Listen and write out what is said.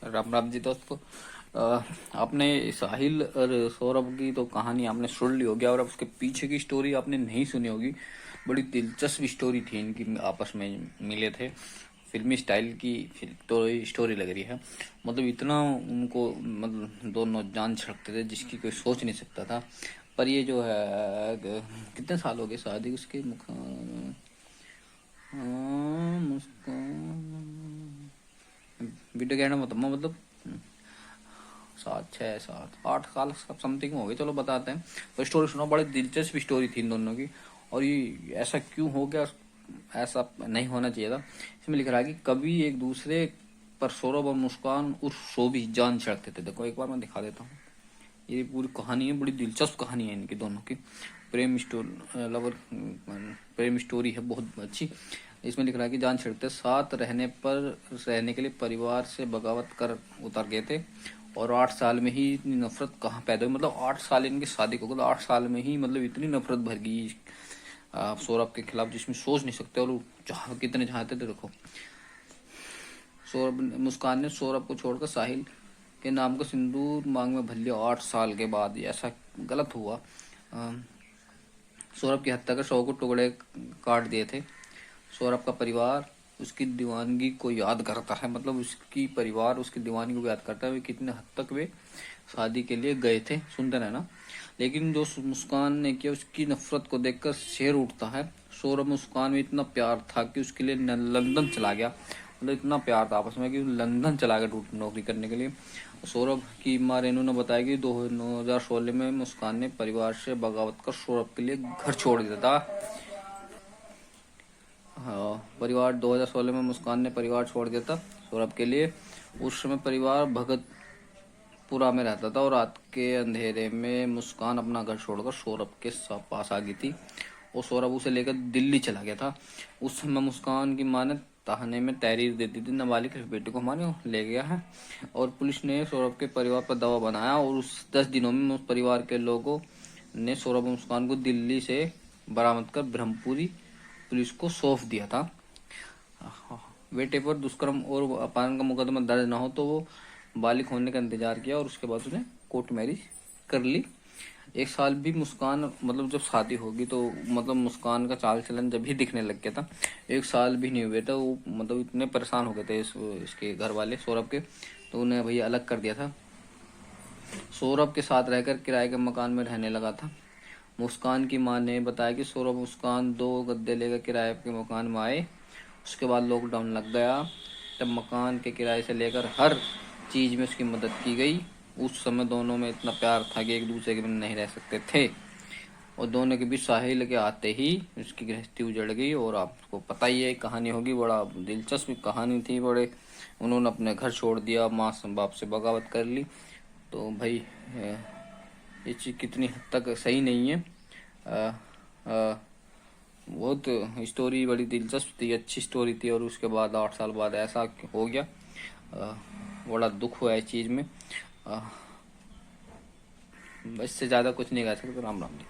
राम राम जी दोस्तों। आपने साहिल और सौरभ की तो कहानी आपने सुन ली होगी और अब उसके पीछे की स्टोरी आपने नहीं सुनी होगी। बड़ी दिलचस्प स्टोरी थी इनकी, आपस में मिले थे। फिल्मी स्टाइल की तो स्टोरी लग रही है। मतलब इतना उनको, मतलब दोनों जान छड़कते थे जिसकी कोई सोच नहीं सकता था। पर ये जो है, कितने साल हो गए शादी उसके मुस्कान वीडियो कहना मतलब 7 6 7 8 साल सब समथिंग हो गए। चलो बताते हैं। तो स्टोरी सुनो, बड़ी दिलचस्प स्टोरी थी इन दोनों की। और ये ऐसा क्यों हो गया, ऐसा नहीं होना चाहिए था। इसमें लिख रहा है कि कभी एक दूसरे पर सौरभ और मुस्कान उर्फ शोभी जान छिड़कते थे। देखो एक बार मैं दिखा देता हूँ। ये पूरी कहानी है, बड़ी दिलचस्प कहानी है इनकी दोनों की। प्रेम स्टोरी, लवर प्रेम स्टोरी है बहुत अच्छी। इसमें लिख रहा है कि जान छिड़कते साथ रहने के लिए परिवार से बगावत कर उतर गए थे। और 8 साल में ही इतनी नफरत कहाँ पैदा हुई। मतलब 8 साल इनकी शादी को, 8 साल में ही मतलब इतनी नफरत भर गई सौरभ के खिलाफ, जिसमें सोच नहीं सकते। और कितने चाहते थे देखो। मुस्कान ने सौरभ को छोड़कर साहिल के नाम का सिंदूर मांग में भर लिया 8 साल के बाद। ऐसा गलत हुआ। सौरभ की हत्या कर 100 को टुकड़े काट दिए थे। सौरभ का परिवार उसकी दीवानगी को याद करता है। मतलब उसकी परिवार उसकी दीवानगी को याद करता है। वे कितने हद तक वे शादी के लिए गए थे, सुनते रहना। लेकिन जो मुस्कान ने किया, उसकी नफरत को देखकर शेर उठता है। सौरभ मुस्कान में इतना प्यार था कि उसके लिए लंदन चला गया। मतलब इतना प्यार था आपस में कि लंदन चला गया नौकरी करने के लिए। सौरभ की माँ रेनू ने बताया कि 2016 में मुस्कान ने परिवार से बगावत कर सौरभ के लिए घर छोड़ दिया था। हाँ, परिवार 2016 में मुस्कान ने परिवार छोड़ दिया था सौरभ के लिए। उस समय परिवार भगतपुरा में रहता था और रात के अंधेरे में मुस्कान अपना घर छोड़कर सौरभ के पास आ गई थी। और सौरभ उसे लेकर दिल्ली चला गया था। उस समय मुस्कान की मां ने ताहने में तहरीर देती थी, नाबालिग बेटे को हमारे ले गया है। और पुलिस ने सौरभ के परिवार पर दबाव बनाया और उस 10 दिनों में उस परिवार के लोगों ने सौरभ मुस्कान को दिल्ली से बरामद कर ब्रह्मपुरी पुलिस को सौंप दिया था। बेटे पर दुष्कर्म और अपहरण का मुकदमा दर्ज न हो तो वो बालिग होने का इंतजार किया और उसके बाद उसने कोर्ट मैरिज कर ली। 1 साल भी मुस्कान, मतलब जब शादी होगी तो मतलब मुस्कान का चाल चलन जब भी दिखने लग गया था। 1 साल भी नहीं हुए थे वो, मतलब इतने परेशान हो गए थे इसके घर वाले सौरभ के, तो उन्हें भैया अलग कर दिया था। सौरभ के साथ रहकर किराए के मकान में रहने लगा था। मुस्कान की मां ने बताया कि सौरभ मुस्कान 2 गद्दे लेकर किराए के मकान में आए। उसके बाद लॉकडाउन लग गया। तब मकान के किराए से लेकर हर चीज में उसकी मदद की गई। उस समय दोनों में इतना प्यार था कि एक दूसरे के बिना नहीं रह सकते थे। और दोनों के बीच साहिल के आते ही उसकी गृहस्थी उजड़ गई। और आपको पता ही है कहानी होगी, बड़ा दिलचस्प कहानी थी। बड़े उन्होंने अपने घर छोड़ दिया, माँ बाप से बगावत कर ली। तो भाई ये चीज़ कितनी हद तक सही नहीं है। बहुत स्टोरी बड़ी दिलचस्प थी, अच्छी स्टोरी थी। और उसके बाद 8 साल बाद ऐसा हो गया। बड़ा दुख हुआ इस चीज़ में। इससे ज़्यादा कुछ नहीं कह सकते। राम राम जी।